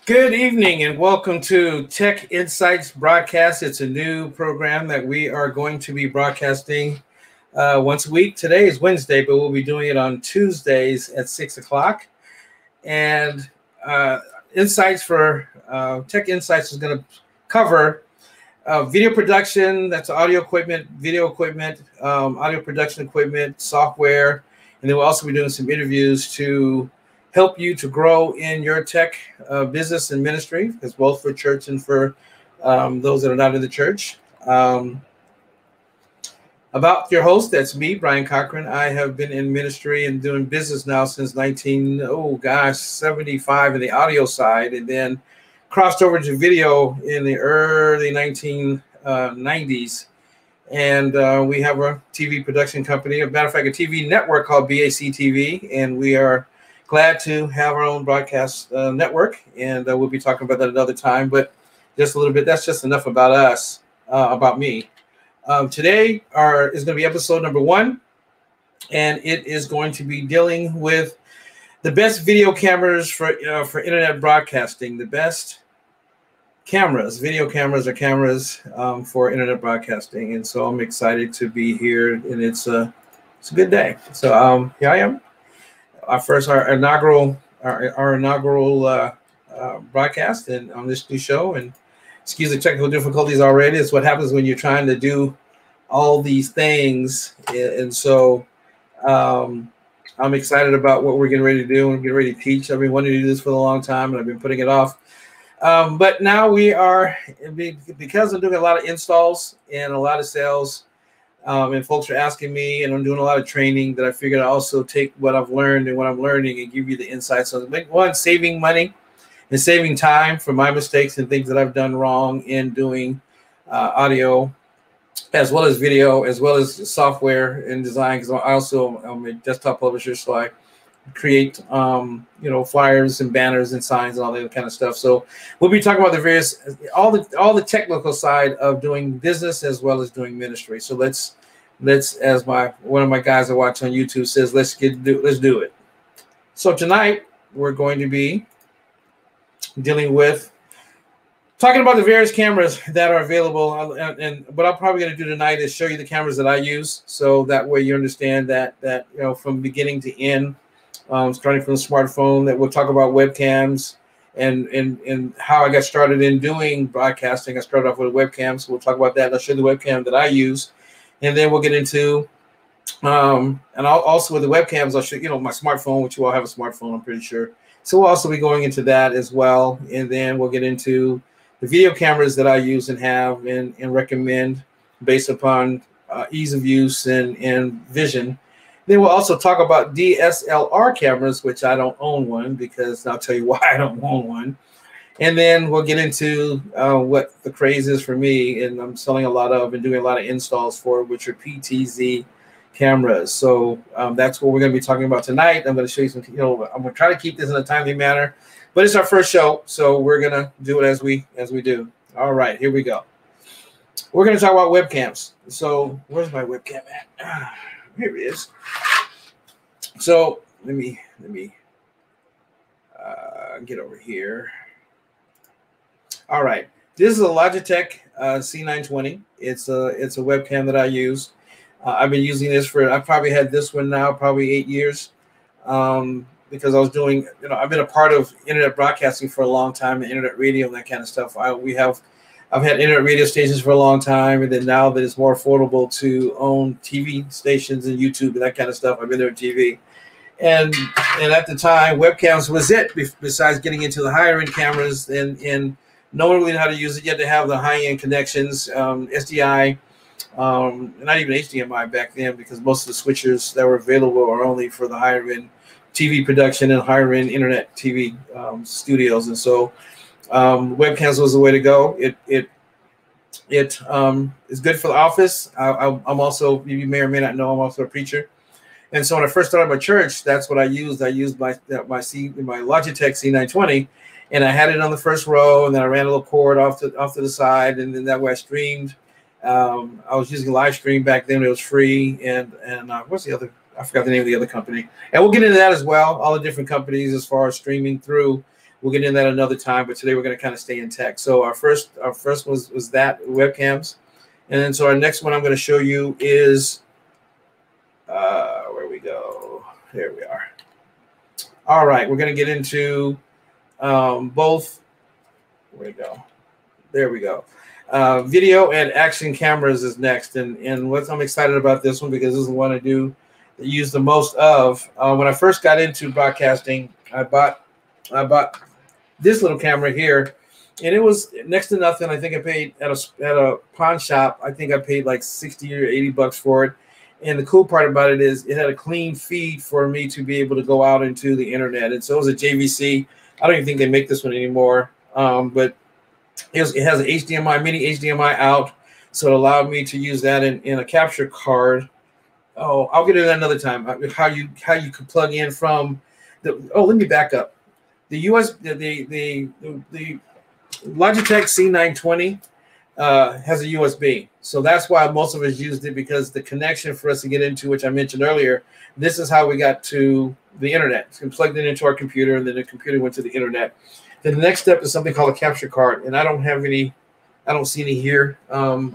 Good evening and welcome to Tech Insights broadcast. It's a new program that we are going to be broadcasting once a week. Today is Wednesday, but we'll be doing it on Tuesdays at 6 o'clock. And Insights for Tech Insights is going to cover video production, that's audio equipment, video equipment, audio production equipment, software, and then we'll also be doing some interviews to help you to grow in your tech business and ministry, because both for church and for those that are not in the church. About your host, that's me, Brian Cochran. I have been in ministry and doing business now since 75 in the audio side, and then crossed over to video in the early 1990s. And we have a TV production company, as a matter of fact, a TV network called BAC TV, and we are glad to have our own broadcast network, and we'll be talking about that another time, but just a little bit, that's just enough about us, about me. Today is going to be episode number 1, and it is going to be dealing with the best video cameras for internet broadcasting, the best cameras, video cameras or cameras for internet broadcasting. And so I'm excited to be here, and it's a good day. So here I am. Our inaugural broadcast and on this new show. And excuse the technical difficulties already. It's what happens when you're trying to do all these things. And so I'm excited about what we're getting ready to do and getting ready to teach. I've been wanting to do this for a long time, and I've been putting it off. But now we are, because I'm doing a lot of installs and a lot of sales, and folks are asking me, and I'm doing a lot of training, that I figured I'd also take what I've learned and what I'm learning and give you the insights on one, saving money and saving time for my mistakes and things that I've done wrong in doing audio, as well as video, as well as software and design, because I'm a desktop publisher, so I create flyers and banners and signs and all that kind of stuff. So we'll be talking about all the technical side of doing business as well as doing ministry. So let's as one of my guys I watch on YouTube says, let's do it. So tonight we're going to be dealing with talking about the various cameras that are available, and what I'm probably going to do tonight is show you the cameras that I use, so that way you understand that from beginning to end. Starting from the smartphone, that we'll talk about webcams and how I got started in doing broadcasting. I started off with a webcam, so we'll talk about that. I'll show you the webcam that I use, and then we'll get into and I'll also with the webcams, I'll show my smartphone, which you all have a smartphone, I'm pretty sure. So we'll also be going into that as well, and then we'll get into the video cameras that I use and have and recommend based upon ease of use and vision. Then we'll also talk about DSLR cameras, which I don't own one, because I'll tell you why I don't own one. And then we'll get into what the craze is for me, and I'm selling a lot of and doing a lot of installs for, which are PTZ cameras. So that's what we're going to be talking about tonight. I'm going to show you some, I'm going to try to keep this in a timely manner, but it's our first show, so we're going to do it as we do. All right, here we go. We're going to talk about webcams. So where's my webcam at? Here it is. So let me get over here. All right, this is a Logitech C920. It's a webcam that I use. I've been using this I've probably had this one now probably 8 years, because I was doing, I've been a part of internet broadcasting for a long time, and internet radio and that kind of stuff. I've had internet radio stations for a long time, and then now that it's more affordable to own TV stations and YouTube and that kind of stuff, I've been doing TV. And at the time, webcams was it, besides getting into the higher end cameras, and no one really knew how to use it. You had to have the high end connections, SDI, not even HDMI back then, because most of the switchers that were available are only for the higher end TV production and higher end internet TV studios. And so webcams was the way to go. It is good for the office. I'm also, you may or may not know, I'm also a preacher. And so when I first started my church, that's what I used. I used my Logitech C920, and I had it on the first row, and then I ran a little cord off to the side, and then that way I streamed. I was using live stream back then. It was free. And what's the other? I forgot the name of the other company. And we'll get into that as well. All the different companies as far as streaming through we'll get into that another time. But today we're going to kind of stay in tech. So our first was that webcams, and then so our next one I'm going to show you is where we go. Here we are. All right, we're going to get into both. Where we go? There we go. Video and action cameras is next, and what I'm excited about this one because this is the one I use the most of. When I first got into broadcasting, I bought this little camera here, and it was next to nothing. I think I paid at a pawn shop. I think I paid like 60 or 80 bucks for it. And the cool part about it is it had a clean feed for me to be able to go out into the internet. And so it was a JVC. I don't even think they make this one anymore, but it has an HDMI, mini HDMI out, so it allowed me to use that in a capture card. Oh, I'll get into that another time. How you could plug in from the. Oh, let me back up. The the Logitech C920 has a USB, so that's why most of us used it, because the connection for us to get into, which I mentioned earlier, this is how we got to the internet. So we plugged it into our computer, and then the computer went to the internet. Then the next step is something called a capture card, and I don't see any here, and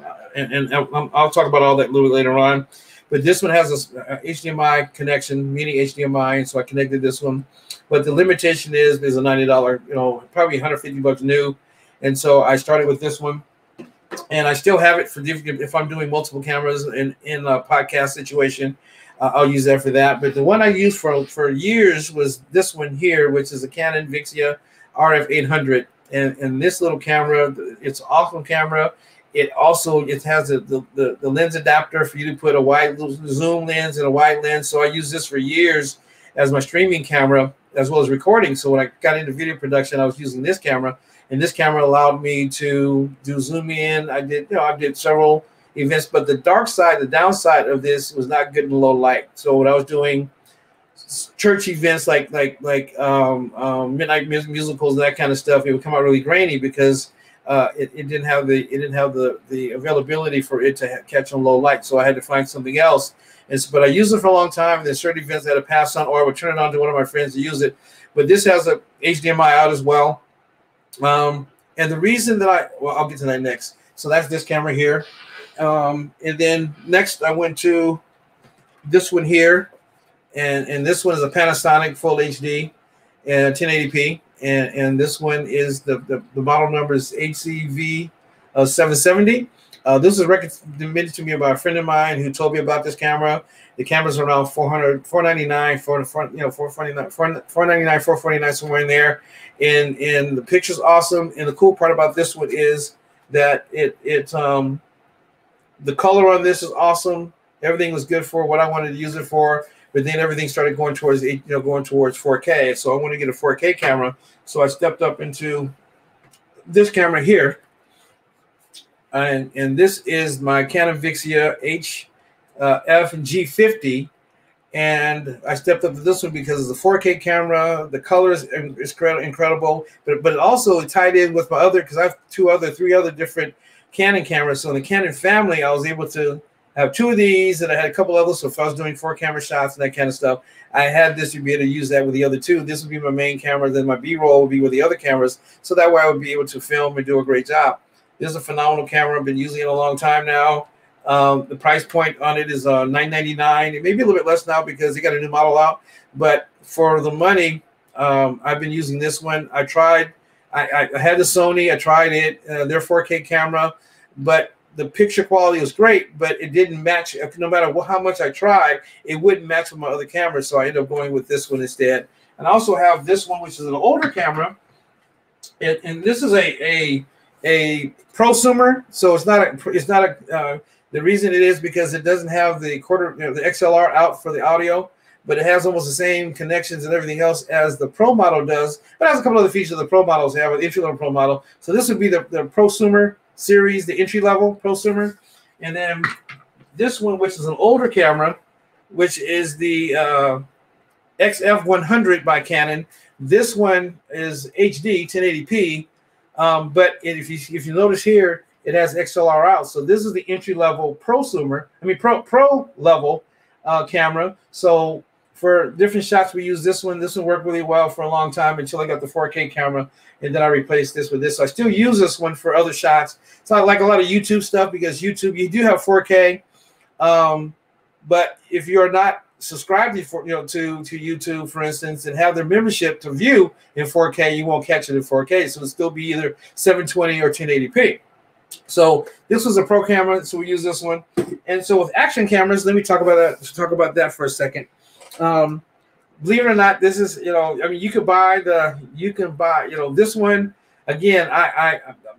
I'll talk about all that a little bit later on. But this one has a HDMI connection, mini HDMI, and so I connected this one. But the limitation is a $90, probably 150 bucks new, and so I started with this one. And I still have it for if I'm doing multiple cameras in a podcast situation, I'll use that for that. But the one I used for years was this one here, which is a Canon Vixia RF800. And this little camera, it's an awesome camera. It has the lens adapter for you to put a wide zoom lens and a wide lens. So I used this for years as my streaming camera as well as recording. So when I got into video production, I was using this camera. And this camera allowed me to do zoom in. I did several events, but the downside of this was not good in low light. So when I was doing church events like midnight musicals, that kind of stuff, it would come out really grainy because it didn't have the availability for it to catch on low light. So I had to find something else. But I used it for a long time. And there's certain events I had to pass on, or I would turn it on to one of my friends to use it. But this has a HDMI out as well. And the reason that I'll get to that next. So that's this camera here. And then next I went to this one here, and this one is a Panasonic Full HD and 1080p. And this one is the model number is HCV 770. This was recommended to me by a friend of mine who told me about this camera. The camera's around $499, $449, somewhere in there. And the picture's awesome. And the cool part about this one is that the color on this is awesome. Everything was good for what I wanted to use it for. But then everything started going towards 4K. So I want to get a 4K camera. So I stepped up into this camera here. And this is my Canon Vixia F and G50, and I stepped up to this one because it's a 4K camera. The color is incredible, but it also tied in with my other, because I have three other different Canon cameras. So in the Canon family, I was able to have two of these, and I had a couple others. So if I was doing 4 camera shots and that kind of stuff, I had this to be able to use that with the other two. This would be my main camera, then my B-roll would be with the other cameras. So that way I would be able to film and do a great job. This is a phenomenal camera. I've been using it a long time now. The price point on it is $999. It may be a little bit less now because they got a new model out. But for the money, I've been using this one. I had the Sony. I tried it. Their 4K camera. But the picture quality was great, but it didn't match. No matter how much I tried, it wouldn't match with my other cameras. So I ended up going with this one instead. And I also have this one, which is an older camera. And this is a prosumer. So it's not a the reason it is because it doesn't have the the XLR out for the audio, but it has almost the same connections and everything else as the Pro model does. But it has a couple other features the Pro models have, an entry-level Pro model. So this would be the prosumer series, the entry-level prosumer. And then this one, which is an older camera, which is the XF100 by Canon. This one is HD 1080p, but if you notice here, it has XLR out. So this is the entry level prosumer. Pro level camera. So for different shots, we use this one. This one worked really well for a long time until I got the 4K camera, and then I replaced this with this. So I still use this one for other shots. So I like a lot of YouTube stuff because YouTube, you do have 4K, but if you're not subscribed to YouTube, for instance, and have their membership to view in 4K, you won't catch it in 4K. So it'll still be either 720 or 1080p. So this was a pro camera, so we use this one. And so with action cameras, let me talk about that. Let's talk about that for a second. Believe it or not, this is, I mean, you can buy this one. Again,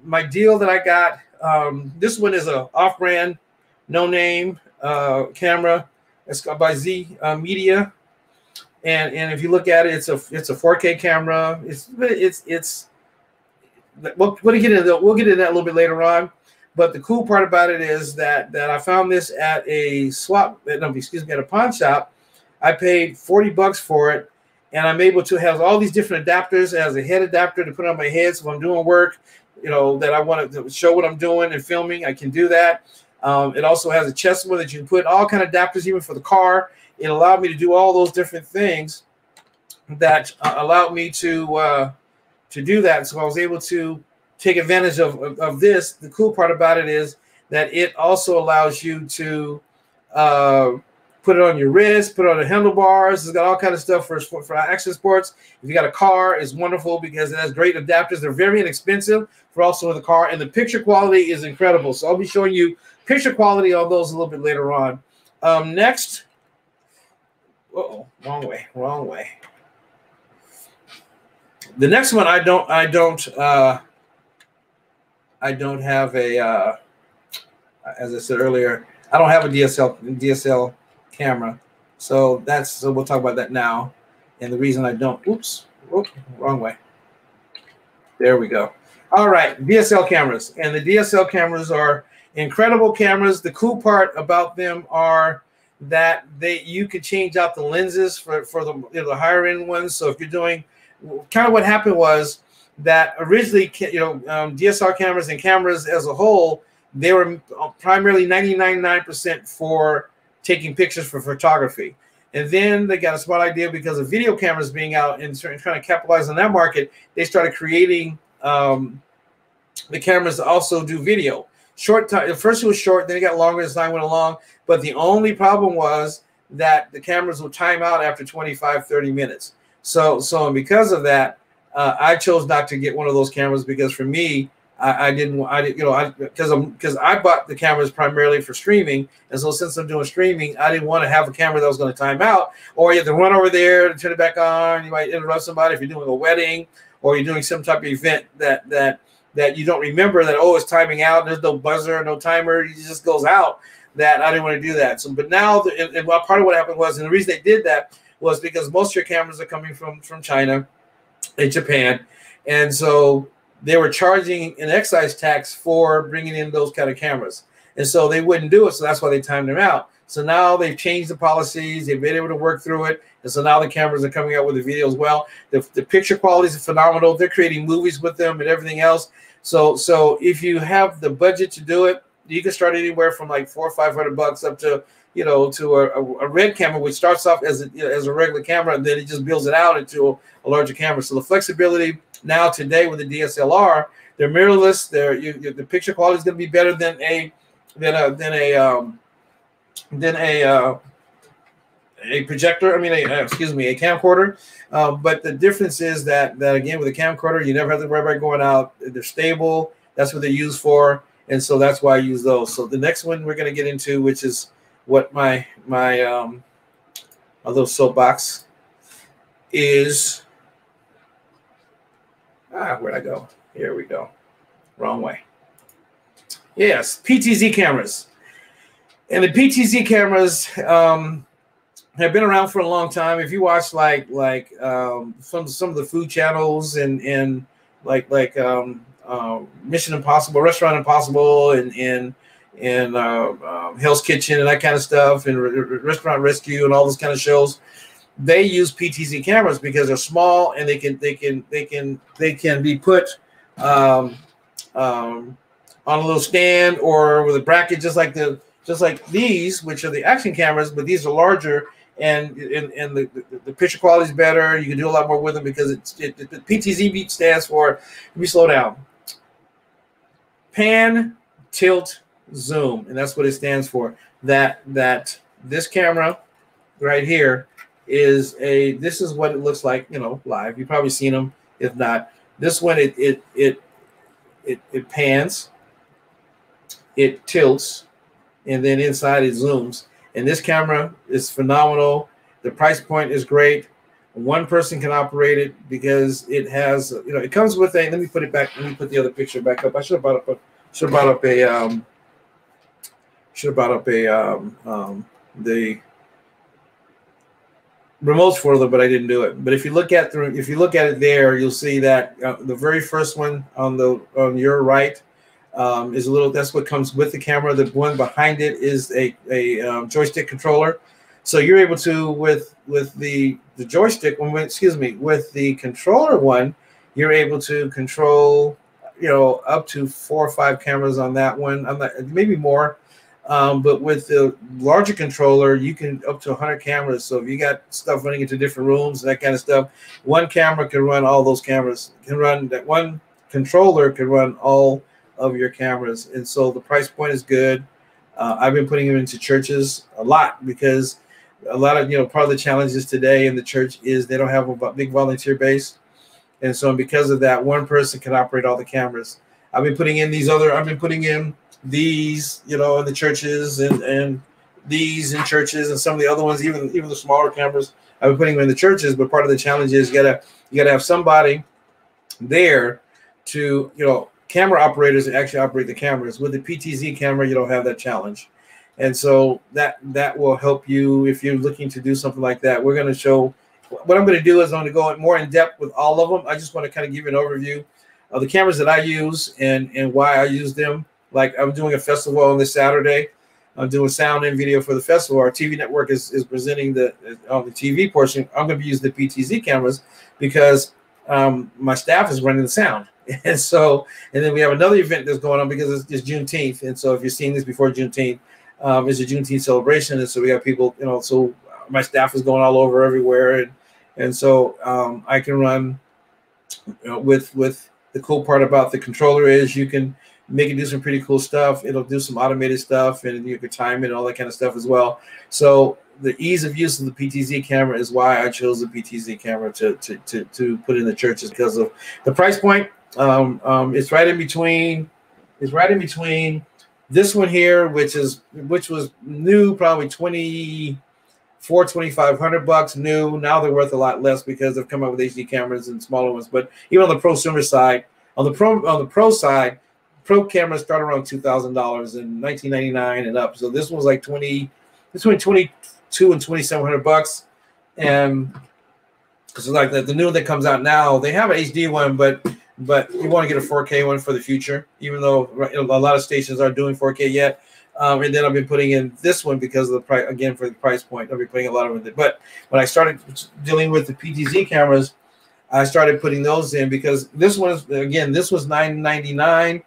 my deal that I got, this one is a off-brand, no-name camera. It's by Z Media, and if you look at it, it's a 4K camera. We'll get into that a little bit later on. But the cool part about it is that I found this at a at a pawn shop. I paid $40 for it, and I'm able to have all these different adapters. It has a head adapter to put on my head, so if I'm doing work, that I want to show what I'm doing and filming, I can do that. It also has a chest one that you can put all kind of adapters, even for the car. It allowed me to do all those different things that allowed me to do that. So I was able to take advantage of this. The cool part about it is that it also allows you to put it on your wrist, put it on the handlebars. It's got all kind of stuff for action sports. If you got a car, it's wonderful because it has great adapters. They're very inexpensive for also in the car, and the picture quality is incredible. So I'll be showing you picture quality on those a little bit later on. Next, wrong way. The next one, I don't have a, as I said earlier, I don't have a DSL camera. So we'll talk about that now. And the reason I don't, wrong way. There we go. All right, DSL cameras. And the DSL cameras are incredible cameras. The cool part about them are that you can change out the lenses for the higher end ones. So if you're doing, kind of what happened was that originally, DSLR cameras and cameras as a whole, they were primarily 99% for taking pictures for photography. And then they got a smart idea because of video cameras being out and trying to capitalize on that market. They started creating the cameras to also do video. Short time. At first it was short, then it got longer as time went along. But the only problem was that the cameras would time out after 25, 30 minutes. So because of that, I chose not to get one of those cameras because for me, because I bought the cameras primarily for streaming, and so since I'm doing streaming, I didn't want to have a camera that was going to time out, or you have to run over there to turn it back on. You might interrupt somebody if you're doing a wedding or you're doing some type of event that you don't remember that, oh, it's timing out. There's no buzzer, no timer. It just goes out. That I didn't want to do that. So, but now, and part of what happened was, and the reason they did that was because most of your cameras are coming from China and Japan, and so they were charging an excise tax for bringing in those kind of cameras. And so they wouldn't do it. So that's why they timed them out. So now they've changed the policies. They've been able to work through it. And so now the cameras are coming out with the video as well. The picture quality is phenomenal. They're creating movies with them and everything else. So if you have the budget to do it, you can start anywhere from like $400 or $500 up to, to a red camera, which starts off as a regular camera, and then it just builds it out into a larger camera. So the flexibility now today with the DSLR, they're mirrorless. The picture quality is going to be better than a projector. A camcorder. But the difference is that again with a camcorder, you never have to worry about going out. They're stable. That's what they're used for, and so that's why I use those. So the next one we're going to get into, which is what my little soapbox is. Where'd I go? Here we go. Wrong way. Yes, PTZ cameras. And the PTZ cameras have been around for a long time. If you watch some of the food channels and like Mission Impossible, Restaurant Impossible, and Hell's Kitchen and that kind of stuff, and Restaurant Rescue and all those kind of shows, they use PTZ cameras because they're small and they can be put on a little stand or with a bracket, just like these, which are the action cameras, but these are larger and the picture quality is better. You can do a lot more with them because the PTZ stands for, let me slow down, pan, tilt, zoom, and that's what it stands for. That this camera right here is this is what it looks like, you know, live. You've probably seen them. If not, this one it pans, it tilts, and then inside it zooms. And this camera is phenomenal. The price point is great. One person can operate it because it has, you know, it comes with a. Let me put it back. Let me put the other picture back up. I should have brought up the remotes for them, but I didn't do it. But if you look at it there, you'll see that the very first one on your right is a little. That's what comes with the camera. The one behind it is a joystick controller. So you're able to with the joystick. With the controller one, you're able to control, you know, up to 4 or 5 cameras on that one. Maybe more. But with the larger controller, you can up to 100 cameras. So if you got stuff running into different rooms and that kind of stuff, one camera can run all those cameras. That one controller can run all of your cameras. And so the price point is good. I've been putting them into churches a lot because a lot of, you know, part of the challenges today in the church is they don't have a big volunteer base. And so because of that, one person can operate all the cameras. I've been putting in these, you know, in the churches and these in churches and some of the other ones, even the smaller cameras. I've been putting them in the churches, but part of the challenge is you gotta have somebody there to, you know, camera operators that actually operate the cameras. With the PTZ camera, you don't have that challenge. And so that will help you if you're looking to do something like that. We're going to show what I'm going to do is I'm going to go more in depth with all of them. I just want to kind of give you an overview of the cameras that I use and why I use them. Like I'm doing a festival on this Saturday. I'm doing sound and video for the festival. Our TV network is presenting on the TV portion. I'm going to be using the PTZ cameras because my staff is running the sound. And then we have another event that's going on because it's Juneteenth. And so if you're seeing this before Juneteenth, it's a Juneteenth celebration. And so we have people, you know, so my staff is going all over everywhere. And so I can run, you know, with the cool part about the controller is you can make it do some pretty cool stuff. It'll do some automated stuff and you can time it and all that kind of stuff as well. So the ease of use of the PTZ camera is why I chose the PTZ camera to put in the churches because of the price point. It's right in between. It's right in between this one here, which was new, probably $2,500 new. Now they're worth a lot less because they've come up with HD cameras and smaller ones. But even on the prosumer side, on the pro side, pro cameras start around $2,000 in 1999 and up. So this one's like between $2,200 and $2,700. And because like the new one that comes out now, they have an HD one, but you want to get a 4K one for the future, even though a lot of stations aren't doing 4K yet. And then I've been putting in this one because of the price, again, for the price point. I've been putting a lot of it. But when I started dealing with the PTZ cameras, I started putting those in because this was $999,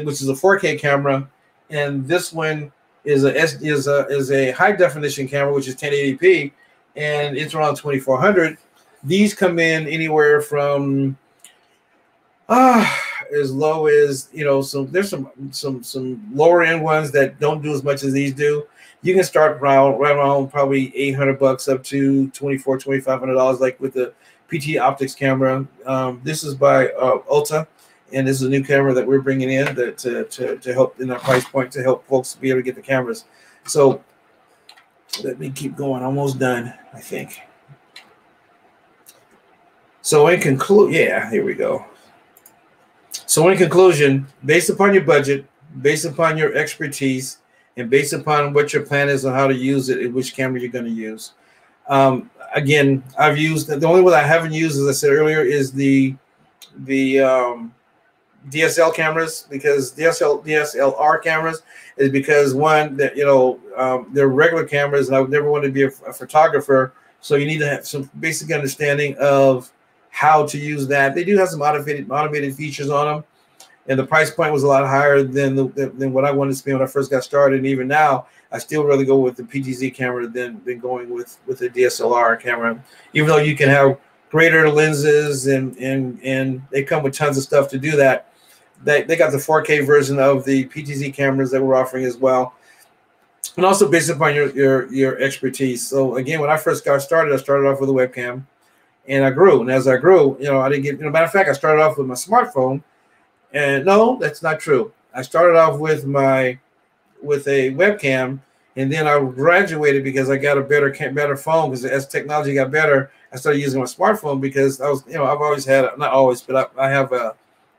which is a 4K camera, and this one is a high definition camera, which is 1080p, and it's around $2,400. These come in anywhere from as low as, you know, so there's some lower end ones that don't do as much as these do. You can start around probably $800 up to $2,500, like with the PT Optics camera. This is by Ulta, and this is a new camera that we're bringing in to help in that price point to help folks be able to get the cameras. So let me keep going. Almost done, I think. So in conclusion, yeah, here we go. So in conclusion, based upon your budget, based upon your expertise, and based upon what your plan is on how to use it and which camera you're going to use. Again, I've used, the only one I haven't used, as I said earlier, is the DSL cameras, because DSLR cameras is because one, that, you know, they're regular cameras, and I would never want to be a photographer. So you need to have some basic understanding of how to use that. They do have some automated features on them. and the price point was a lot higher than than what I wanted to spend when I first got started. And even now, I still really go with the PTZ camera than going with the DSLR camera, even though you can have greater lenses and they come with tons of stuff to do that. They got the 4K version of the PTZ cameras that we're offering as well, and also based upon your expertise. So again, when I first got started, I started off with a webcam, and I grew. And as I grew, I didn't get. Matter of fact, I started off with my smartphone, and no, that's not true. I started off with a webcam, and then I graduated because I got a better phone. Because as technology got better, I started using my smartphone because I was, I've always had, not always, but I have a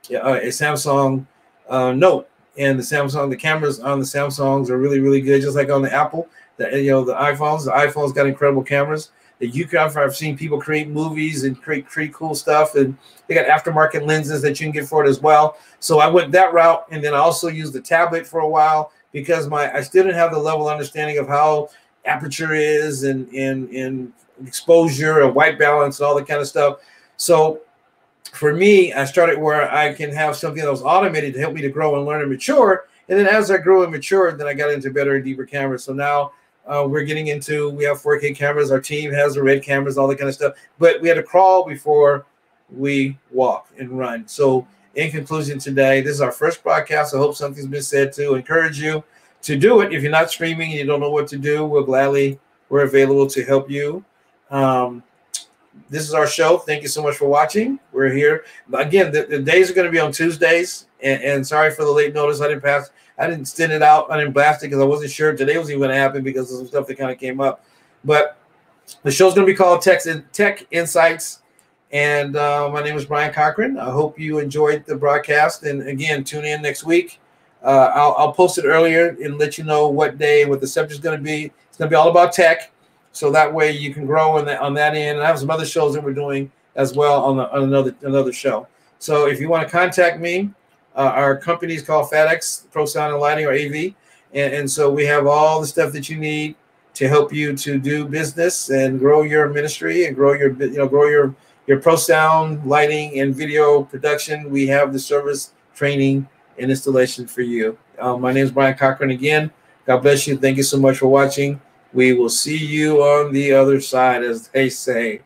Samsung Note, and the cameras on the Samsungs are really, really good, just like on the Apple. The iPhones got incredible cameras that you can. I've seen people create movies and create cool stuff, and they got aftermarket lenses that you can get for it as well. So I went that route, and then I also used the tablet for a while because I still didn't have the level of understanding of how aperture is and exposure and white balance and all that kind of stuff. So for me, I started where I can have something that was automated to help me to grow and learn and mature. And then as I grew and matured, then I got into better and deeper cameras. So now we have 4K cameras. Our team has the red cameras, all that kind of stuff. But we had to crawl before we walk and run. So in conclusion today, this is our first broadcast. I hope something's been said to encourage you to do it. If you're not streaming and you don't know what to do, we're available to help you. This is our show. Thank you so much for watching. We're here. Again, the days are going to be on Tuesdays. And sorry for the late notice. I didn't send it out. I didn't blast it because I wasn't sure today was even going to happen because of some stuff that kind of came up. But the show's going to be called Tech Insights. And my name is Brian Cochran. I hope you enjoyed the broadcast. And again, tune in next week. I'll post it earlier and let you know what day, what the subject is going to be. It's going to be all about tech. So that way you can grow on that end. And I have some other shows that we're doing as well on another show. So if you want to contact me, our company is called FATX, Pro Sound and Lighting, or AV. And so we have all the stuff that you need to help you to do business and grow your ministry and grow your pro sound, lighting, and video production. We have the service, training, and installation for you. My name is Brian Cochran again. God bless you. Thank you so much for watching. We will see you on the other side, as they say.